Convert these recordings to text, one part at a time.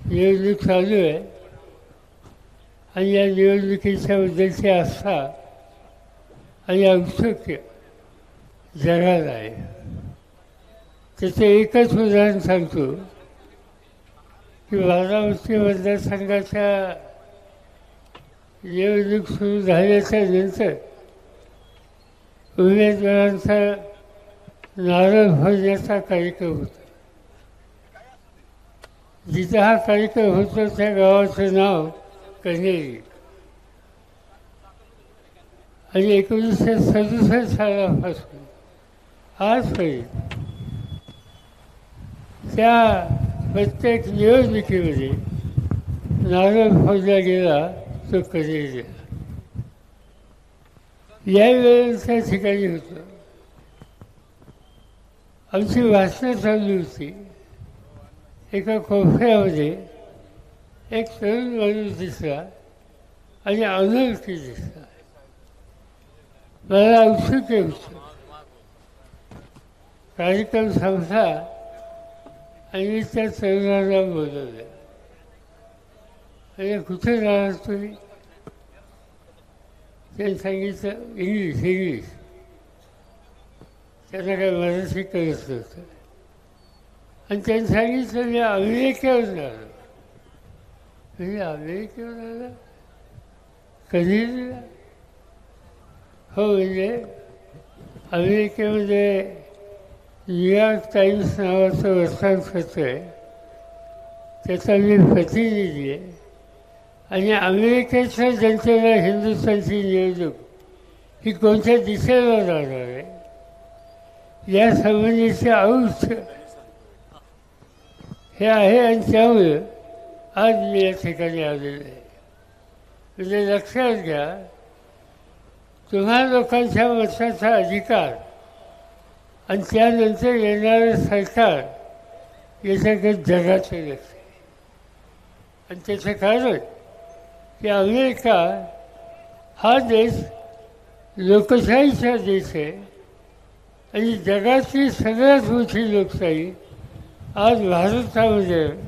निवडणूक चालू आहे आणि या निवडणुकीच्या बद्दलची आस्था आणि औत्सुक्य जगात आहे. त्याचं एकच उदाहरण सांगतो की बारामती मतदारसंघाच्या निवडणूक सुरू झाल्याच्या नंतर उमेदवारांचा नारळ फोडण्याचा कार्यक्रम होता. जिथं हा कार्यक्रम होतो त्या गावाचं नाव कन्हेरी आणि 1967 सालापासून आजपर्यंत त्या प्रत्येक निवडणुकीमध्ये नारळ फोडला गेला तो कन्हेरीला. यावेळेला त्या ठिकाणी होतो. आमची भाषणं चालू होती. एका कोपऱ्यामध्ये एक तरुण माणूस दिसला आणि अनोळखी दिसला. मला औत्सुक्य होतं. कार्यक्रम संपला आणि मी त्या तरुणाला बोलवलं. आणि कुठे राहणार तुम्ही? त्यांनी सांगितलं इंग्लिश. त्यांना काय मराठी कळत नव्हतं. आणि त्यांनी सांगितलं मी अमेरिकेवरून आलो. म्हणजे अमेरिकेवर आला कन्हेरीला? हो, म्हणजे अमेरिकेमध्ये न्यूयॉर्क टाइम्स नावाचं वर्तमानपत्र आहे, त्याचा मी प्रतिनिधी आहे. आणि अमेरिकेच्या जनतेला हिंदुस्थानची निवडणूक ही कोणत्या दिशेला जाणार आहे या संबंधीचे औत्सुक्य हे आहे. आणि त्यामुळं आज मी या ठिकाणी आलेलो आहे. म्हणजे लक्षात घ्या, तुम्हा लोकांच्या मताचा अधिकार आणि त्यानंतर येणारं सरकार याच्याकडे जगाचं लक्ष आहे. आणि त्याचं कारण की अमेरिका हा देश लोकशाहीचा देश आहे आणि जगातली सगळ्यात मोठी लोकशाही आज भारतामध्ये आहे.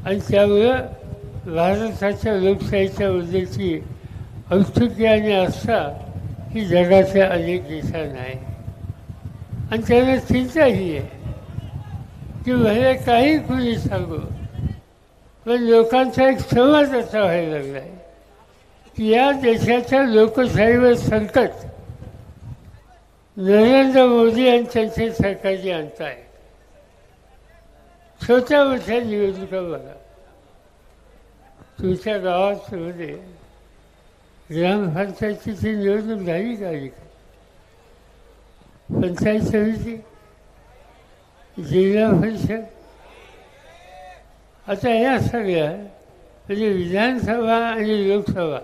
आणि त्यामुळं भारताच्या लोकशाहीच्या बद्दलची औत्सुक्य आणि आस्था ही जगाच्या अनेक देशांना आहे. आणि त्यांना चिंताही आहे की भले काही कुणी सांगू, पण लोकांचा एक समाज असा व्हायला लागला आहे की या देशाच्या लोकशाहीवर संकट नरेंद्र मोदी आणि त्यांचे सरकारची आणताय. छोट्या मोठ्या निवडणुका बघा. तुमच्या गावामध्ये ग्रामपंचायतीची निवडणूक झाली का? पंचायत समिती, जिल्हा परिषद, आता या सगळ्या म्हणजे विधानसभा आणि लोकसभा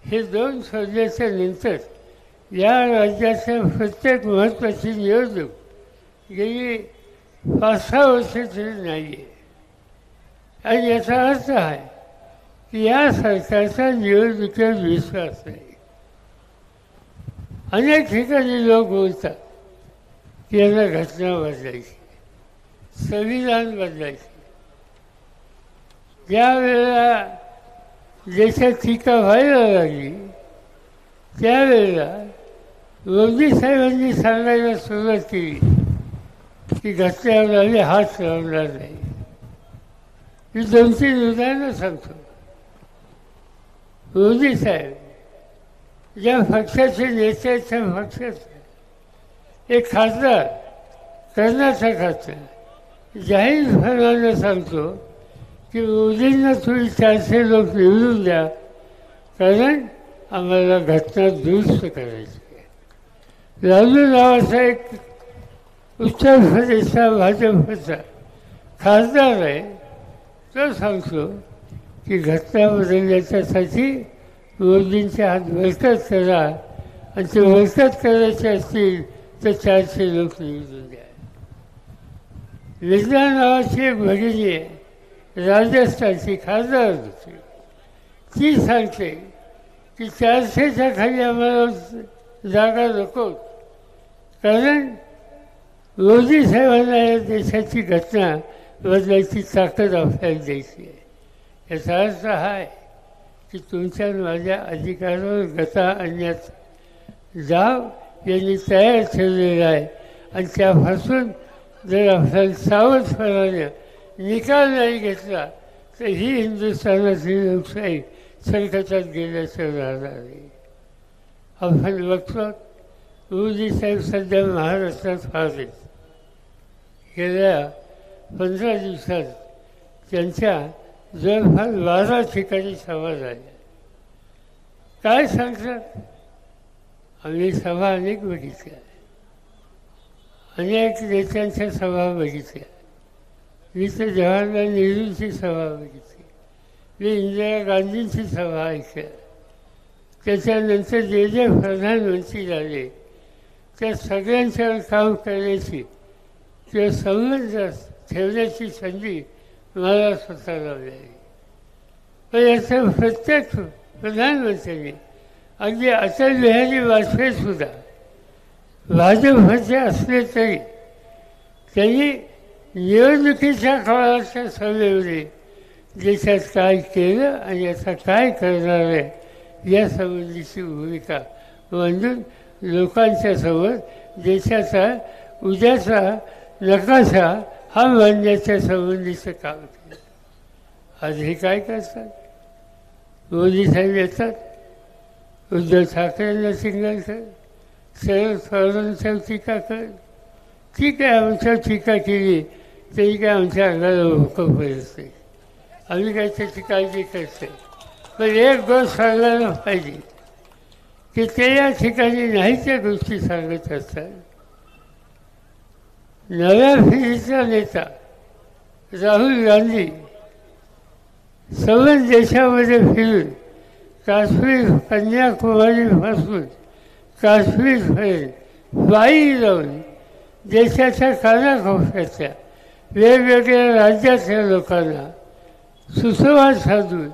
हे दोन सोडल्याच्या नंतर या राज्याच्या प्रत्येक महत्त्वाची निवडणूक गेली 5-6 वर्ष तरी नाही आहे. आणि याचा अर्थ आहे की या सरकारचा निवडणुकीवर विश्वास नाही. अनेक ठिकाणी लोक बोलतात की यांना घटना बदलायची, संविधान बदलायचे. ज्या वेळेला देशात टीका व्हायला लागली त्यावेळेला मोदी साहेबांनी सांगायला सुरुवात केली की घटनेवर आम्ही हात लावणार नाही. मी 2-3 उदाहरणं सांगतो. मोदी साहेब ज्या पक्षाचे नेते आहेत त्या पक्षाचे एक खासदार कर्नाटकाचा जाहीरपणानं सांगतो की मोदींना तुम्ही 400 लोक निवडून द्या कारण आम्हाला घटना दुरुस्त करायची आहे. लालू नावाचा एक उत्तर प्रदेशचा भाजपचा खासदार आहे, तो सांगतो की घटना बदलण्याच्यासाठी मोदींचे हात बळकट करा आणि ते बळकट करायचे असतील तर 400 लोक निवडून द्या. विद्या नावाची एक भगिनी आहे, राजस्थानची खासदार होती. ती सांगते की 400च्या खाली आम्हाला जागा नको कारण मोदी साहेबांना या देशाची घटना बदलायची ताकद आपल्याला द्यायची आहे. याचा अर्थ हा आहे की तुमच्या माझ्या अधिकारावर गता आणण्यात जाव यांनी तयार ठेवलेला आहे आणि त्यापासून जर आपल्याला सावधपणाने निकाल नाही घेतला तर ही हिंदुस्थानाची लोकशाही संकटात गेल्याचं राहणार नाही. आपण बघतो मोदी साहेब सध्या महाराष्ट्रात फारले. गेल्या 15 दिवसात त्यांच्या जवळपास 12 ठिकाणी सभा झाल्या. काय सांगतात? आम्ही सभा अनेक बघितल्या, अनेक नेत्यांच्या सभा बघितल्या. मी तर जवाहरलाल नेहरूंची सभा बघितली, मी इंदिरा गांधींची सभा ऐकल्या. त्याच्यानंतर जे जे प्रधानमंत्री झाले त्या सगळ्यांच्यावर काम करण्याची किंवा संबंध ठेवण्याची संधी मला स्वतःला मिळाली. पण याचं प्रत्येक प्रधानमंत्र्यांनी, अगदी अटल बिहारी वाजपेयीसुद्धा भाजपचे असले तरी त्यांनी निवडणुकीच्या काळाच्या सभेमध्ये देशात काय केलं आणि आता काय करणार आहे यासंबंधीची भूमिका मांडून लोकांच्या समोर देशाचा उद्याचा नकाशा हा मांडण्याच्या संबंधीचं काम केलं. आज हे काय करतात? मोदी साहेब येतात, उद्धव ठाकरेंना सिंगल कर, शरद पवारांच्यावर टीका कर. ठीक आहे, आमच्यावर टीका केली तरी काय आमच्या अंगाला भूकंप पडत नाही, आम्ही काय त्याची काळजी करते. पण एक गोष्ट सांगायला पाहिजे की ते या ठिकाणी नाही त्या गोष्टी सांगत असतात. नव्या पिढीचा नेता राहुल गांधी सर्व देशामध्ये फिरून काश्मीर कन्याकुमारीपासून काश्मीरपर्यंत पायी जाऊन देशाच्या कानाकोपऱ्यातल्या वेगवेगळ्या राज्यातल्या लोकांना सुसंवाद साधून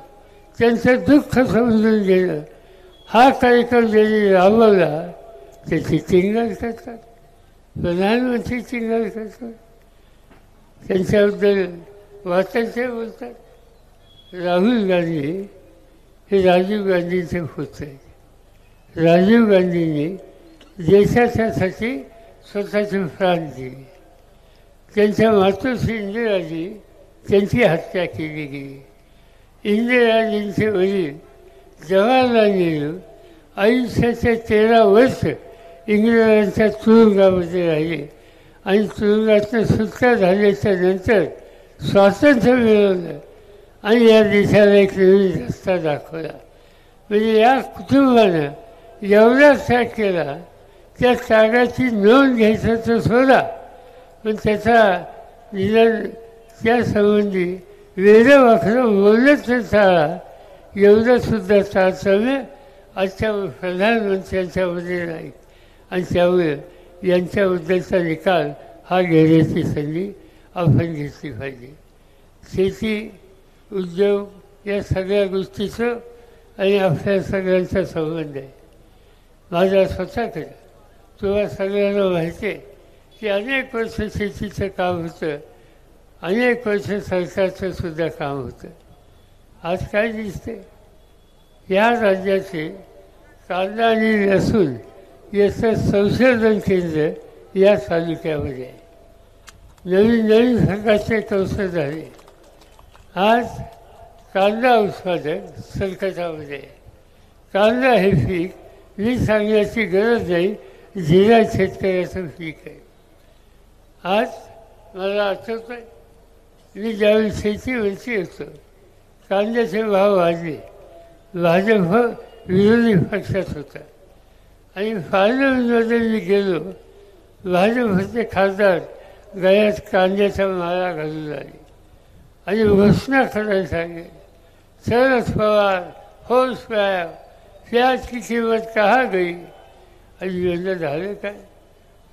त्यांचं दुःख समजून घेणं हा कार्यक्रम ज्यांनी राबवला त्याची टिंगल करतात. प्रधानमंत्री टिंगल करतात, त्यांच्याबद्दल वाचायचे बोलतात. राहुल गांधी हे राजीव गांधींचे पुत्र आहेत. राजीव गांधींनी देशाच्यासाठी स्वतःचे प्राण दिले. त्यांच्या मातोश्री इंदिराजी त्यांची हत्या केली गेली. इंदिराजींचे वडील जवाहरलाल नेहरू आयुष्याचे 13 वर्ष इंग्रजांच्या तुरुंगामध्ये राहिले आणि तुरुंगातून सुटका झाल्याच्या नंतर स्वातंत्र्य मिळवलं आणि या देशाला एक नवीन रस्ता दाखवला. म्हणजे या कुटुंबानं एवढा त्याग केला, त्या त्यागाची नोंद घ्यायचं तर सोडा, पण त्याचा निदान त्यासंबंधी वेडवाकडं बोलत तर टाळा, एवढंसुद्धा तारतम्य आजच्या प्रधानमंत्र्यांच्यामध्ये नाही. आणि त्यामुळे यांच्याबद्दलचा निकाल हा घेण्याची संधी आपण घेतली पाहिजे. शेती, उद्योग या सगळ्या गोष्टीचं आणि आपल्या सगळ्यांचा संबंध आहे. माझा स्वतःकडे तुम्हाला सगळ्यांना माहिती आहे की अनेक वर्ष शेतीचं काम होतं, अनेक वर्ष सरकारचं सुद्धा काम होतं. आज काय दिसते? या राज्याचे कांदा आणि लसूण याचं संशोधन केंद्र या तालुक्यामध्ये आहे. नवीन नवीन प्रकारचे कौशल झाले. आज कांदा उत्पादक संकटामध्ये आहे. कांदा हे पीक मी सांगण्याची गरज नाही, जिल्हा शेतकऱ्याचं पीक आहे. आज मला आठवतं आहे मी ज्यावेळी शेतीवरती होतो कांद्याचे भाव वाढले. भाजप विरोधी पक्षात होता आणि पार्लमेंटमध्ये मी गेलो, भाजपचे खासदार गळ्यात कांद्याचा माळा घालून आले आणि घोषणा करायला सांगे, शरद पवार होश पाया, प्याज की किंमत कहा गई. आणि यंदा झालं काय?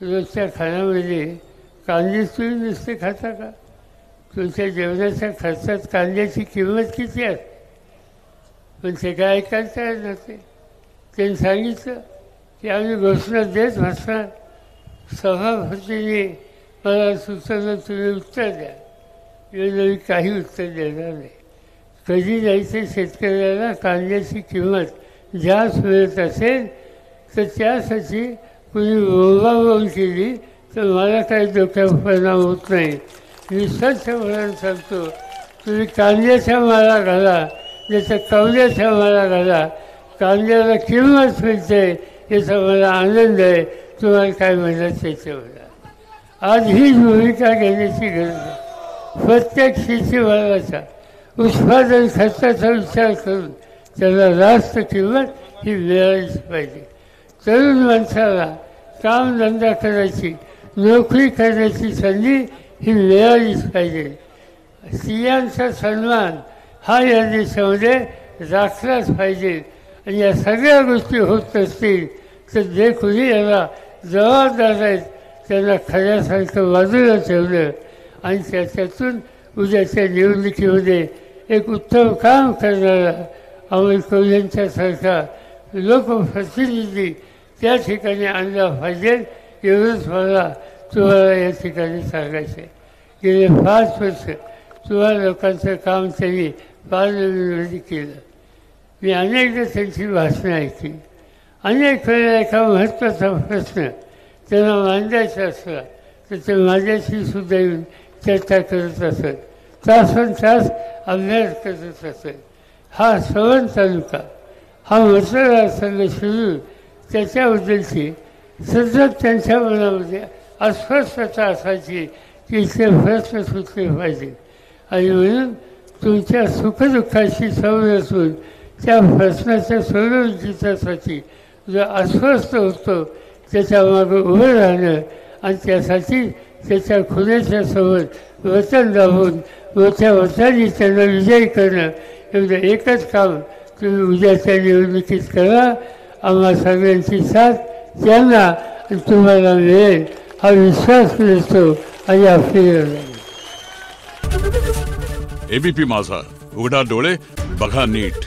रोजच्या खाण्यामध्ये कांदे तुम्ही नुसते खाता का? तुमच्या जेवणाच्या खर्चात कांद्याची किंमत किती असते? पण ते काय ऐकायला तयार नव्हते. त्यांनी सांगितलं की आम्ही घोषणा देत असणार, सभापतींनी मला सुचवलं तुम्ही उत्तर द्या. वेळोवेळी काही उत्तर देणार नाही. कधी जायचं शेतकऱ्याला कांद्याची किंमत जास्त मिळत असेल तर त्यासाठी कुणी बोंबाबोंब केली तर मला काही डोक्यावर परिणाम होत नाही. मी स्वच्छ म्हणून सांगतो, तुम्ही कांद्याच्या माला घाला, त्याच्या कवल्याच्या माला घाला, कांद्याला किंमत मिळते याचा मला आनंद आहे. तुम्हाला काय म्हणतात त्याच्यावर आज हीच भूमिका घेण्याची गरज आहे. प्रत्येक शेतीमालाचा उत्पादन खर्चाचा विचार करून त्याला रास्त किंमत ही मिळालीच पाहिजे. तरुण माणसाला कामधंदा करायची, नोकरी करण्याची संधी ही मिळालीच पाहिजे. स्त्रियांचा सन्मान हा या देशामध्ये राखलाच पाहिजे. आणि या सगळ्या गोष्टी होत असतील तर जे कोणी याला जबाबदार आहेत त्यांना खऱ्यासारखं बाजूला ठेवलं आणि त्याच्यातून उद्याच्या निवडणुकीमध्ये एक उत्तम काम करणारा अमोल कोल्हेंच्यासारखा लोकप्रतिनिधी त्या ठिकाणी आणला पाहिजे. एवढंच मला तुम्हाला या ठिकाणी सांगायचं आहे. गेले 5 वर्ष तुम्हाला लोकांचं काम त्यांनी पारदर्शकपणे केलं. मी अनेकदा त्यांची भाषणं ऐकली. अनेक वेळेला एका महत्त्वाचा प्रश्न त्यांना मांडायचा असला तर ते माझ्याशी सुद्धा येऊन चर्चा करत असत, तासनतास अभ्यास करत असत. हा सवण तालुका हा मतदारसंघ शिरूर त्याच्याबद्दलची सतत त्यांच्या मनामध्ये अस्वस्थता असायची की इथे प्रश्न सुटले पाहिजे. आणि म्हणून तुमच्या सुखदुःखाशी सवय असून त्या प्रश्नाच्या सोडवणुकीसाठी जो अस्वस्थ होतो त्याच्यामागं उभं राहणं आणि त्यासाठी त्याच्या खुण्याच्या सोबत वचन दाबून मोठ्या वचनाने त्यांना विजयी करणं एवढं एकच काम तुम्ही उद्याच्या निवडणुकीत करा. आम्हा सगळ्यांची साथ त्यांना आणि तुम्हाला मिळेल हा विश्वास मिळतो आणि आपली एबीपी माझा, उघडा डोळे बघा नीट.